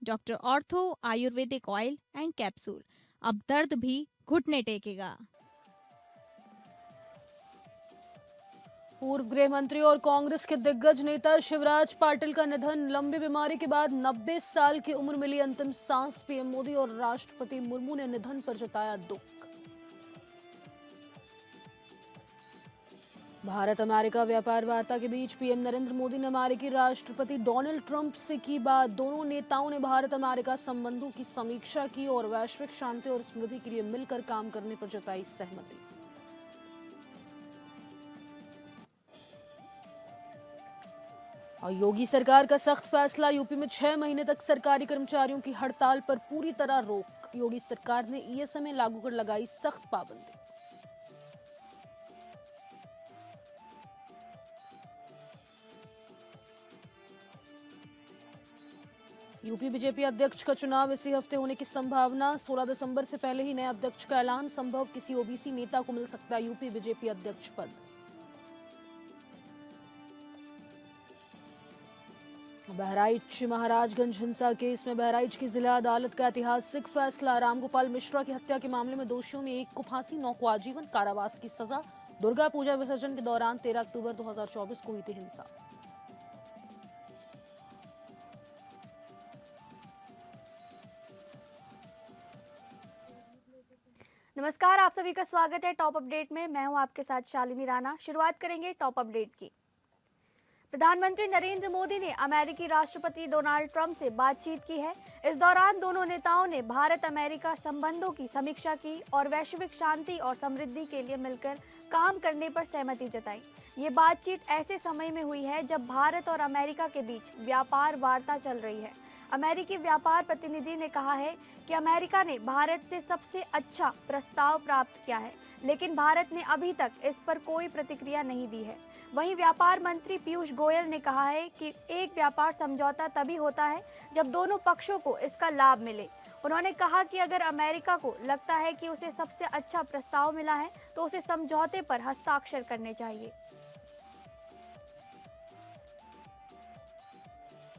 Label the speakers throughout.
Speaker 1: Doctor ortho Ayurvedic oil and capsule. अब दर्द भी घुटने टेकेगा।
Speaker 2: पूर्व गृह मंत्री और कांग्रेस के दिग्गज नेता शिवराज पाटिल का निधन। लंबी बीमारी के बाद 90 साल की उम्र मिली अंतिम सांस। पीएम मोदी और राष्ट्रपति मुर्मू ने निधन पर जताया दुख। भारत अमेरिका व्यापार वार्ता के बीच पीएम नरेंद्र मोदी ने अमेरिकी राष्ट्रपति डोनाल्ड ट्रंप से की बात। दोनों नेताओं ने भारत अमेरिका संबंधों की समीक्षा की और वैश्विक शांति और समृद्धि के लिए मिलकर काम करने पर जताई सहमति। और योगी सरकार का सख्त फैसला। यूपी में 6 महीने तक सरकारी कर्मचारियों की हड़ताल पर पूरी तरह रोक। योगी सरकार ने ईएसआई लागू कर लगाई सख्त पाबंदी। यूपी बीजेपी अध्यक्ष का चुनाव इसी हफ्ते होने की संभावना। 16 दिसंबर से पहले ही नए अध्यक्ष का ऐलान संभव। किसी ओबीसी नेता को मिल सकता है यूपी बीजेपी अध्यक्ष पद। बहराइच महाराजगंज हिंसा केस में बहराइच की जिला अदालत का ऐतिहासिक फैसला। रामगोपाल मिश्रा की हत्या के मामले में दोषियों में एक को फांसी, 9 को आजीवन कारावास की सजा। दुर्गा पूजा विसर्जन के दौरान 13 अक्टूबर 2024 को हुई थी हिंसा।
Speaker 3: नमस्कार, आप सभी का स्वागत है टॉप अपडेट में। मैं हूं आपके साथ शालिनी राणा। शुरुआत करेंगे टॉप अपडेट की। प्रधानमंत्री नरेंद्र मोदी ने अमेरिकी राष्ट्रपति डोनाल्ड ट्रंप से बातचीत की है। इस दौरान दोनों नेताओं ने भारत अमेरिका संबंधों की समीक्षा की और वैश्विक शांति और समृद्धि के लिए मिलकर काम करने पर सहमति जताई। ये बातचीत ऐसे समय में हुई है जब भारत और अमेरिका के बीच व्यापार वार्ता चल रही है। अमेरिकी व्यापार प्रतिनिधि ने कहा है कि अमेरिका ने भारत से सबसे अच्छा प्रस्ताव प्राप्त किया है, लेकिन भारत ने अभी तक इस पर कोई प्रतिक्रिया नहीं दी है। वहीं व्यापार मंत्री पीयूष गोयल ने कहा है कि एक व्यापार समझौता तभी होता है जब दोनों पक्षों को इसका लाभ मिले। उन्होंने कहा कि अगर अमेरिका को लगता है कि उसे सबसे अच्छा प्रस्ताव मिला है तो उसे समझौते पर हस्ताक्षर करने चाहिए।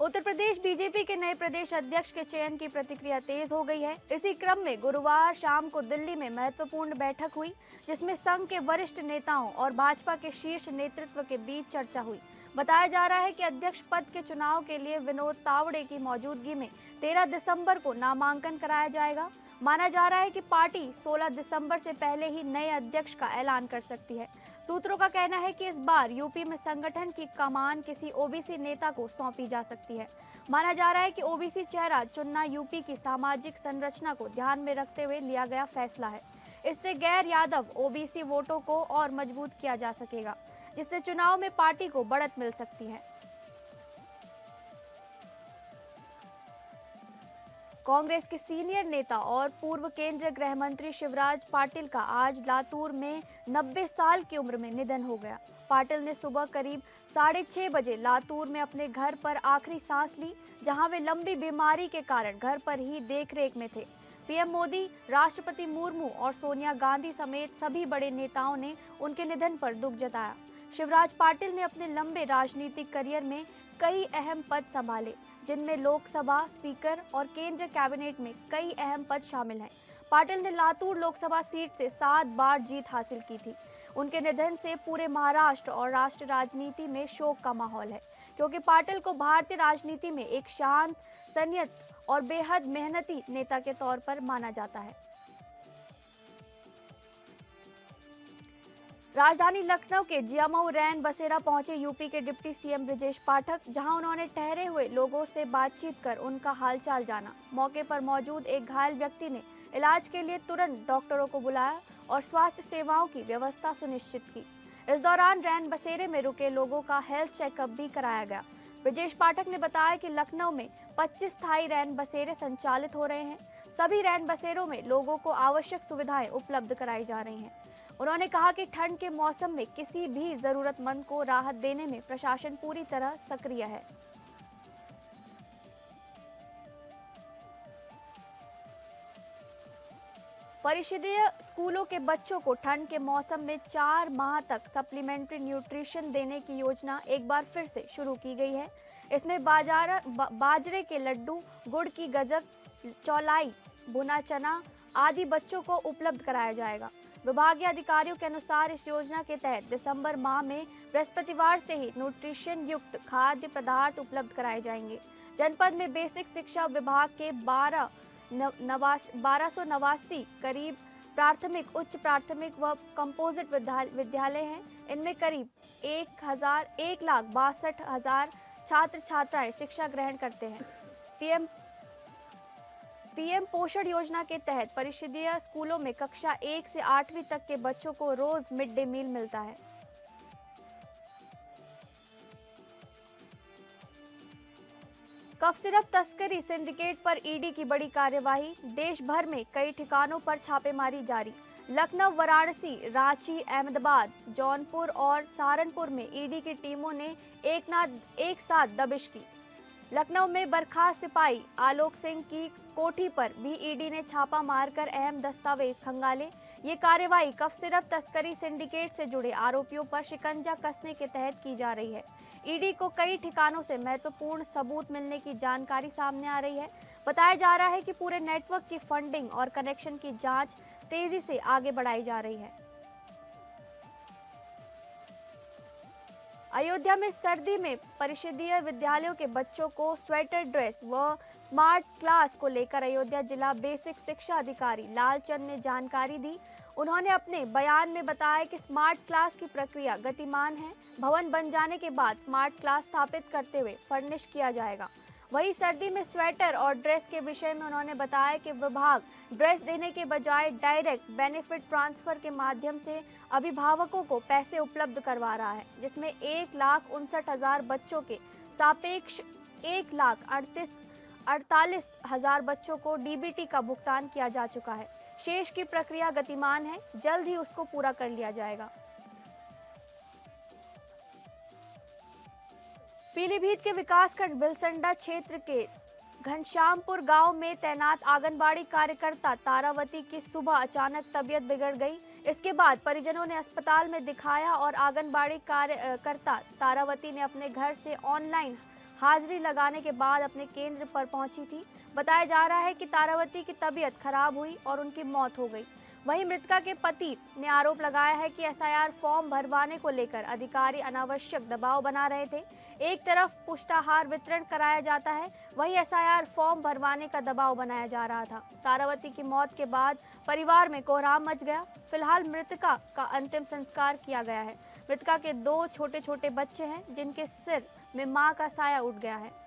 Speaker 3: उत्तर प्रदेश बीजेपी के नए प्रदेश अध्यक्ष के चयन की प्रक्रिया तेज हो गई है। इसी क्रम में गुरुवार शाम को दिल्ली में महत्वपूर्ण बैठक हुई, जिसमें संघ के वरिष्ठ नेताओं और भाजपा के शीर्ष नेतृत्व के बीच चर्चा हुई। बताया जा रहा है कि अध्यक्ष पद के चुनाव के लिए विनोद तावड़े की मौजूदगी में 13 दिसंबर को नामांकन कराया जाएगा। माना जा रहा है कि पार्टी 16 दिसंबर से पहले ही नए अध्यक्ष का ऐलान कर सकती है। सूत्रों का कहना है कि इस बार यूपी में संगठन की कमान किसी ओबीसी नेता को सौंपी जा सकती है। माना जा रहा है कि ओबीसी चेहरा चुनना यूपी की सामाजिक संरचना को ध्यान में रखते हुए लिया गया फैसला है। इससे गैर यादव ओबीसी वोटों को और मजबूत किया जा सकेगा, जिससे चुनाव में पार्टी को बढ़त मिल सकती है। कांग्रेस के सीनियर नेता और पूर्व केंद्रीय गृह मंत्री शिवराज पाटिल का आज लातूर में 90 साल की उम्र में निधन हो गया। पाटिल ने सुबह करीब 6:30 बजे लातूर में अपने घर पर आखिरी सांस ली, जहां वे लंबी बीमारी के कारण घर पर ही देखरेख में थे। पीएम मोदी, राष्ट्रपति मुर्मू और सोनिया गांधी समेत सभी बड़े नेताओं ने उनके निधन पर दुख जताया। शिवराज पाटिल ने अपने लंबे राजनीतिक करियर में कई अहम पद संभाले, जिनमें लोकसभा स्पीकर और केंद्रीय कैबिनेट में कई अहम पद शामिल हैं। पाटिल ने लातूर लोकसभा सीट से 7 बार जीत हासिल की थी। उनके निधन से पूरे महाराष्ट्र और राष्ट्रीय राजनीति में शोक का माहौल है, क्योंकि पाटिल को भारतीय राजनीति में एक शांत, संयत और बेहद मेहनती नेता के तौर पर माना जाता है। राजधानी लखनऊ के जियामऊ रैन बसेरा पहुंचे यूपी के डिप्टी सीएम ब्रजेश पाठक, जहां उन्होंने ठहरे हुए लोगों से बातचीत कर उनका हालचाल जाना। मौके पर मौजूद एक घायल व्यक्ति ने इलाज के लिए तुरंत डॉक्टरों को बुलाया और स्वास्थ्य सेवाओं की व्यवस्था सुनिश्चित की। इस दौरान रैन बसेरे में रुके लोगों का हेल्थ चेकअप भी कराया गया। ब्रजेश पाठक ने बताया कि लखनऊ में 25 स्थायी रैन बसेरे संचालित हो रहे हैं। सभी रैन बसेरों में लोगों को आवश्यक सुविधाएं उपलब्ध कराई जा रही हैं। उन्होंने कहा कि ठंड के मौसम में किसी भी जरूरतमंद को राहत देने में प्रशासन पूरी तरह सक्रिय है। परिषदीय स्कूलों के बच्चों को ठंड के मौसम में 4 माह तक सप्लीमेंट्री न्यूट्रिशन देने की योजना एक बार फिर से शुरू की गई है। इसमें बाजरे के लड्डू, गुड़ की गजक, चौलाई, भुना चना आदि बच्चों को उपलब्ध कराया जाएगा। विभागीय अधिकारियों के अनुसार इस योजना के तहत दिसंबर माह में बृहस्पतिवार से ही न्यूट्रिशन युक्त खाद्य पदार्थ उपलब्ध कराए जाएंगे। जनपद में बेसिक शिक्षा विभाग के 1289 करीब प्राथमिक, उच्च प्राथमिक व कंपोजिट विद्यालय हैं। इनमें करीब 1,62,000 छात्र छात्राएं शिक्षा ग्रहण करते हैं। पीएम पोषण योजना के तहत परिषदीय स्कूलों में कक्षा 1 से 8वीं तक के बच्चों को रोज मिड डे मील मिलता है। कफ सिरप तस्करी सिंडिकेट पर ईडी की बड़ी कार्यवाही। देश भर में कई ठिकानों पर छापेमारी जारी। लखनऊ, वाराणसी, रांची, अहमदाबाद, जौनपुर और सहारनपुर में ईडी की टीमों ने एक साथ दबिश की। लखनऊ में बर्खास्त सिपाही आलोक सिंह की कोठी पर भी ईडी ने छापा मारकर अहम दस्तावेज खंगाले। ये कार्रवाई कफ सिरप तस्करी सिंडिकेट से जुड़े आरोपियों पर शिकंजा कसने के तहत की जा रही है। ईडी को कई ठिकानों से महत्वपूर्ण सबूत मिलने की जानकारी सामने आ रही है। बताया जा रहा है कि पूरे नेटवर्क की फंडिंग और कनेक्शन की जांच तेजी से आगे बढ़ाई जा रही है। अयोध्या में सर्दी में परिषदीय विद्यालयों के बच्चों को स्वेटर ड्रेस व स्मार्ट क्लास को लेकर अयोध्या जिला बेसिक शिक्षा अधिकारी लालचंद ने जानकारी दी। उन्होंने अपने बयान में बताया कि स्मार्ट क्लास की प्रक्रिया गतिमान है। भवन बन जाने के बाद स्मार्ट क्लास स्थापित करते हुए फर्निश किया जाएगा। वहीं सर्दी में स्वेटर और ड्रेस के विषय में उन्होंने बताया कि विभाग ड्रेस देने के बजाय डायरेक्ट बेनिफिट ट्रांसफर के माध्यम से अभिभावकों को पैसे उपलब्ध करवा रहा है, जिसमें 1,59,000 बच्चों के सापेक्ष 1,48,000 बच्चों को डीबीटी का भुगतान किया जा चुका है। शेष की प्रक्रिया गतिमान है, जल्द ही उसको पूरा कर लिया जाएगा। पीलीभीत के विकासखंड बिलसंडा क्षेत्र के घनश्यामपुर गांव में तैनात आंगनबाड़ी कार्यकर्ता तारावती की सुबह अचानक तबीयत बिगड़ गई। इसके बाद परिजनों ने अस्पताल में दिखाया और आंगनबाड़ी कार्यकर्ता तारावती ने अपने घर से ऑनलाइन हाजिरी लगाने के बाद अपने केंद्र पर पहुंची थी। बताया जा रहा है कि तारावती की तबीयत खराब हुई और उनकी मौत हो गई। वहीं मृतका के पति ने आरोप लगाया है कि एसआईआर फॉर्म भरवाने को लेकर अधिकारी अनावश्यक दबाव बना रहे थे। एक तरफ पुष्टाहार वितरण कराया जाता है, वहीं एसआईआर फॉर्म भरवाने का दबाव बनाया जा रहा था। तारावती की मौत के बाद परिवार में कोहराम मच गया। फिलहाल मृतका का अंतिम संस्कार किया गया है। मृतका के 2 छोटे छोटे बच्चे हैं, जिनके सिर में मां का साया उठ गया है।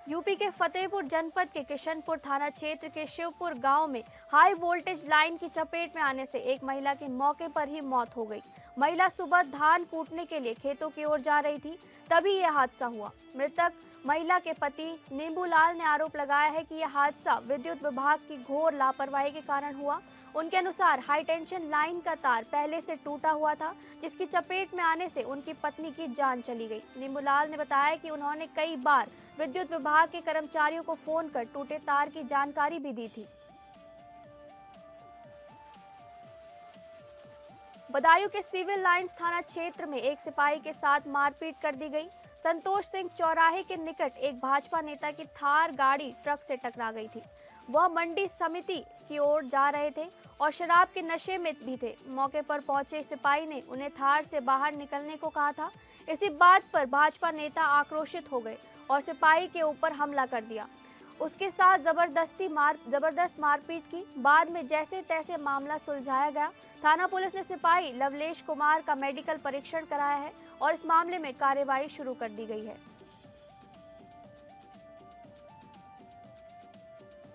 Speaker 3: यूपी के फतेहपुर जनपद के किशनपुर थाना क्षेत्र के शिवपुर गांव में हाई वोल्टेज लाइन की चपेट में आने से एक महिला की मौके पर ही मौत हो गई। महिला सुबह धान कूटने के लिए खेतों की ओर जा रही थी, तभी यह हादसा हुआ। मृतक महिला के पति नींबूलाल ने आरोप लगाया है कि यह हादसा विद्युत विभाग की घोर लापरवाही के कारण हुआ। उनके अनुसार हाई टेंशन लाइन का तार पहले से टूटा हुआ था, जिसकी चपेट में आने से उनकी पत्नी की जान चली गई। नींबूलाल ने बताया कि उन्होंने कई बार विद्युत विभाग के कर्मचारियों को फोन कर टूटे तार की जानकारी भी दी थी। बदायूं के सिविल लाइंस थाना क्षेत्र में एक सिपाही के साथ मारपीट कर दी गई। संतोष सिंह चौराहे के निकट एक भाजपा नेता की थार गाड़ी ट्रक से टकरा गई थी। वह मंडी समिति की ओर जा रहे थे और शराब के नशे में भी थे। मौके पर पहुंचे सिपाही ने उन्हें थार से बाहर निकलने को कहा था। इसी बात पर भाजपा नेता आक्रोशित हो गए और सिपाही के ऊपर हमला कर दिया। उसके साथ जबरदस्त मारपीट की। बाद में जैसे तैसे मामला सुलझाया गया। थाना पुलिस ने सिपाही लवलेश कुमार का मेडिकल परीक्षण कराया है और इस मामले में कार्रवाई शुरू कर दी गई है।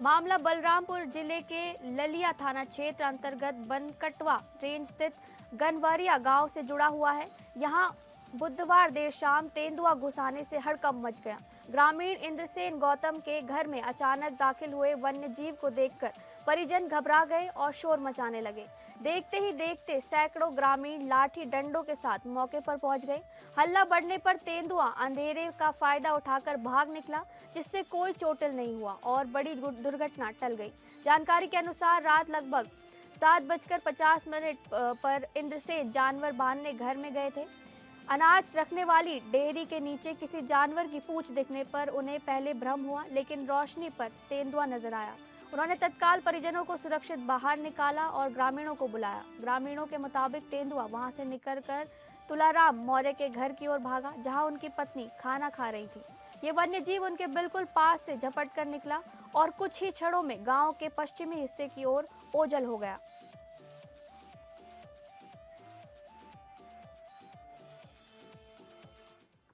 Speaker 3: मामला बलरामपुर जिले के ललिया थाना क्षेत्र अंतर्गत बनकटवा रेंज स्थित गनवरिया गांव से जुड़ा हुआ है। यहां बुधवार देर शाम तेंदुआ घुसाने से हड़कंप मच गया। ग्रामीण इंद्रसेन गौतम के घर में अचानक दाखिल हुए वन्य जीव को देखकर परिजन घबरा गए और शोर मचाने लगे। देखते ही देखते सैकड़ों ग्रामीण लाठी डंडों के साथ मौके पर पहुंच गए। हल्ला बढ़ने पर तेंदुआ अंधेरे का फायदा उठाकर भाग निकला, जिससे कोई चोटिल नहीं हुआ और बड़ी दुर्घटना टल गई। जानकारी के अनुसार रात लगभग 7:50 पर इंद्रसेन जानवर बांधने घर में गए थे। अनाज रखने वाली डेयरी के नीचे किसी जानवर की पूंछ दिखने पर उन्हें पहले भ्रम हुआ, लेकिन रोशनी पर तेंदुआ नजर आया। उन्होंने तत्काल परिजनों को सुरक्षित बाहर निकाला और ग्रामीणों को बुलाया। ग्रामीणों के मुताबिक तेंदुआ वहां से निकलकर तुलाराम मौर्य के घर की ओर भागा, जहां उनकी पत्नी खाना खा रही थी। ये वन्यजीव उनके बिल्कुल पास से झपट कर निकला और कुछ ही क्षणों में गांव के पश्चिमी हिस्से की ओर ओझल हो गया।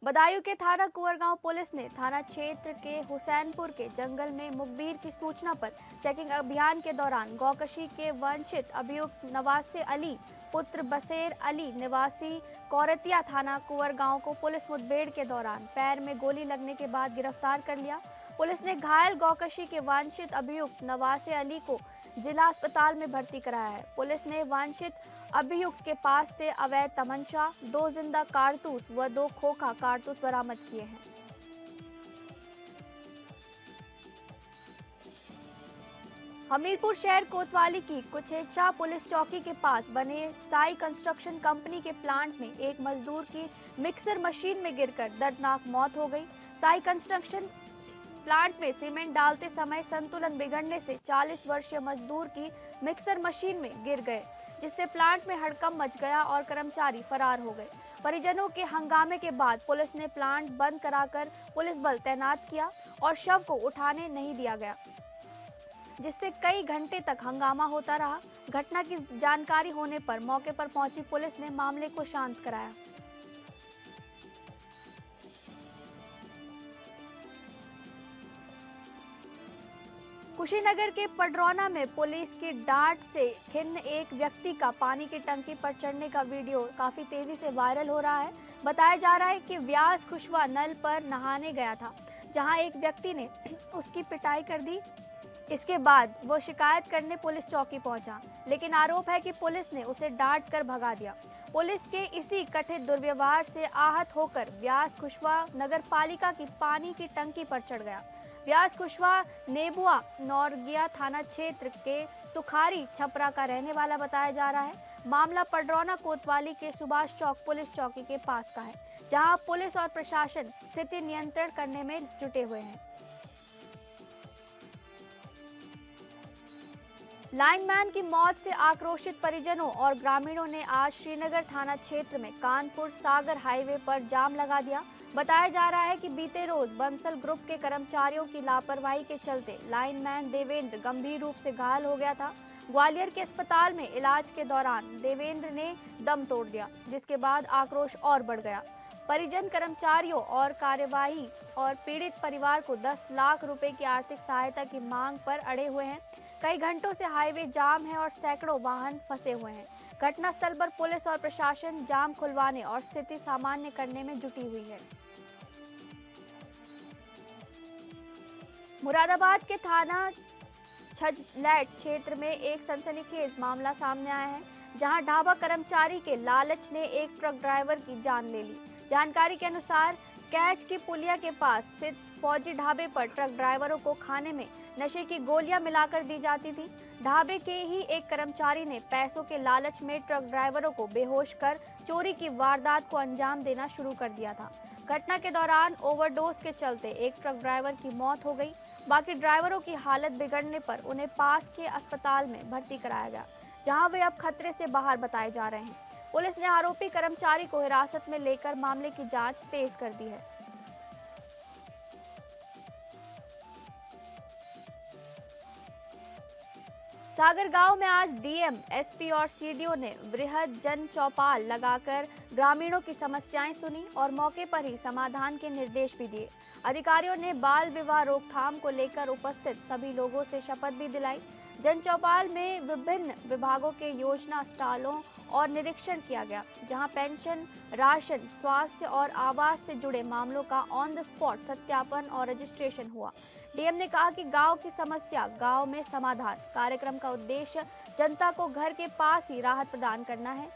Speaker 3: बदायूं के थाना कुंवरगांव पुलिस ने थाना क्षेत्र के हुसैनपुर के जंगल में मुखबिर की सूचना पर चेकिंग अभियान के दौरान गौकशी के वंचित अभियुक्त नवासे अली पुत्र बसेर अली निवासी कौरतिया थाना कुंवरगांव को पुलिस मुठभेड़ के दौरान पैर में गोली लगने के बाद गिरफ्तार कर लिया। पुलिस ने घायल गौकशी के वांछित अभियुक्त नवासे अली को जिला अस्पताल में भर्ती कराया है। पुलिस ने वांछित अभियुक्त के पास से अवैध तमंचा, 2 जिंदा कारतूस व 2 खोखा कारतूस बरामद किए हैं। हमीरपुर शहर कोतवाली की कुछेचा पुलिस चौकी के पास बने साई कंस्ट्रक्शन कंपनी के प्लांट में एक मजदूर की मिक्सर मशीन में गिरकर दर्दनाक मौत हो गई। साई कंस्ट्रक्शन प्लांट में सीमेंट डालते समय संतुलन बिगड़ने से 40 वर्षीय मजदूर की मिक्सर मशीन में गिर गए, जिससे प्लांट में हड़कंप मच गया और कर्मचारी फरार हो गए। परिजनों के हंगामे के बाद पुलिस ने प्लांट बंद कराकर पुलिस बल तैनात किया और शव को उठाने नहीं दिया गया, जिससे कई घंटे तक हंगामा होता रहा। घटना की जानकारी होने पर मौके पर पहुंची पुलिस ने मामले को शांत कराया। कुशीनगर के पडरौना में पुलिस की डांट से खिन्न एक व्यक्ति का पानी की टंकी पर चढ़ने का वीडियो काफी तेजी से वायरल हो रहा है। बताया जा रहा है कि व्यास खुशवा नल पर नहाने गया था, जहां एक व्यक्ति ने उसकी पिटाई कर दी। इसके बाद वो शिकायत करने पुलिस चौकी पहुंचा, लेकिन आरोप है कि पुलिस ने उसे डांट कर भगा दिया। पुलिस के इसी कथित दुर्व्यवहार से आहत होकर व्यास खुशवा नगर पालिका की पानी की टंकी पर चढ़ गया। व्यास खुशवा नेबुआ नौरगिया थाना क्षेत्र के सुखारी छपरा का रहने वाला बताया जा रहा है। मामला पडरौना कोतवाली के सुभाष चौक पुलिस चौकी के पास का है, जहां पुलिस और प्रशासन स्थिति नियंत्रण करने में जुटे हुए हैं। लाइनमैन की मौत से आक्रोशित परिजनों और ग्रामीणों ने आज श्रीनगर थाना क्षेत्र में कानपुर सागर हाईवे पर जाम लगा दिया। बताया जा रहा है कि बीते रोज बंसल ग्रुप के कर्मचारियों की लापरवाही के चलते लाइनमैन देवेंद्र गंभीर रूप से घायल हो गया था। ग्वालियर के अस्पताल में इलाज के दौरान देवेंद्र ने दम तोड़ दिया, जिसके बाद आक्रोश और बढ़ गया। परिजन कर्मचारियों और कार्यवाही और पीड़ित परिवार को 10 लाख रुपए की आर्थिक सहायता की मांग पर अड़े हुए हैं। कई घंटों से हाईवे जाम है और सैकड़ों वाहन फंसे हुए हैं। घटनास्थल पर पुलिस और प्रशासन जाम खुलवाने और स्थिति सामान्य करने में जुटी हुई है। मुरादाबाद के थाना छजलैट क्षेत्र में एक सनसनीखेज मामला सामने आया है, जहां ढाबा कर्मचारी के लालच ने एक ट्रक ड्राइवर की जान ले ली। जानकारी के अनुसार कैच की पुलिया के पास स्थित फौजी ढाबे पर ट्रक ड्राइवरों को खाने में नशे की गोलियां मिलाकर दी जाती थी। ढाबे के ही एक कर्मचारी ने पैसों के लालच में ट्रक ड्राइवरों को बेहोश कर चोरी की वारदात को अंजाम देना शुरू कर दिया था। घटना के दौरान ओवरडोज के चलते एक ट्रक ड्राइवर की मौत हो गई। बाकी ड्राइवरों की हालत बिगड़ने पर उन्हें पास के अस्पताल में भर्ती कराया गया, जहां वे अब खतरे से बाहर बताए जा रहे हैं। पुलिस ने आरोपी कर्मचारी को हिरासत में लेकर मामले की जांच तेज कर दी है। सागर गांव में आज डीएम, एसपी और सीडीओ ने वृहद जन चौपाल लगाकर ग्रामीणों की समस्याएं सुनी और मौके पर ही समाधान के निर्देश भी दिए। अधिकारियों ने बाल विवाह रोकथाम को लेकर उपस्थित सभी लोगों से शपथ भी दिलाई। जन चौपाल में विभिन्न विभागों के योजना स्टॉलों और निरीक्षण किया गया, जहां पेंशन, राशन, स्वास्थ्य और आवास से जुड़े मामलों का ऑन द स्पॉट सत्यापन और रजिस्ट्रेशन हुआ। डीएम ने कहा कि गांव की समस्या गांव में समाधान कार्यक्रम का उद्देश्य जनता को घर के पास ही राहत प्रदान करना है।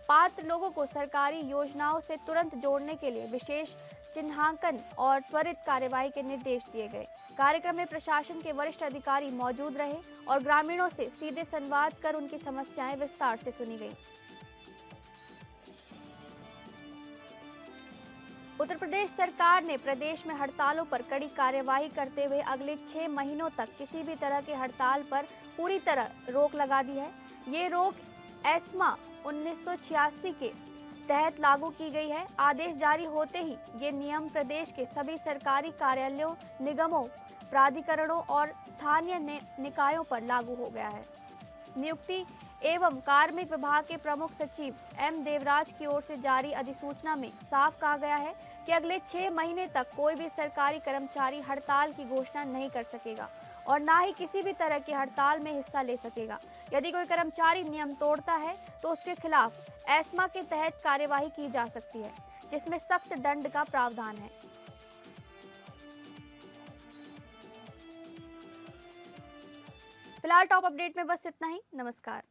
Speaker 3: पात्र लोगों को सरकारी योजनाओं से तुरंत जोड़ने के लिए विशेष चिन्हांकन और त्वरित कार्यवाही के निर्देश दिए गए। कार्यक्रम में प्रशासन के वरिष्ठ अधिकारी मौजूद रहे और ग्रामीणों से सीधे संवाद कर उनकी समस्याएं विस्तार से सुनी गईं। उत्तर प्रदेश सरकार ने प्रदेश में हड़तालों पर कड़ी कार्यवाही करते हुए अगले 6 महीनों तक किसी भी तरह की हड़ताल पर पूरी तरह रोक लगा दी है। ये रोक एस्मा 1986 के तहत लागू की गई है। आदेश जारी होते ही ये नियम प्रदेश के सभी सरकारी कार्यालयों, निगमों, प्राधिकरणों और स्थानीय निकायों पर लागू हो गया है। नियुक्ति एवं कार्मिक विभाग के प्रमुख सचिव एम देवराज की ओर से जारी अधिसूचना में साफ कहा गया है कि अगले 6 महीने तक कोई भी सरकारी कर्मचारी हड़ताल की घोषणा नहीं कर सकेगा और ना ही किसी भी तरह की हड़ताल में हिस्सा ले सकेगा। यदि कोई कर्मचारी नियम तोड़ता है तो उसके खिलाफ एस्मा के तहत कार्यवाही की जा सकती है, जिसमें सख्त दंड का प्रावधान है। फिलहाल टॉप अपडेट में बस इतना ही। नमस्कार।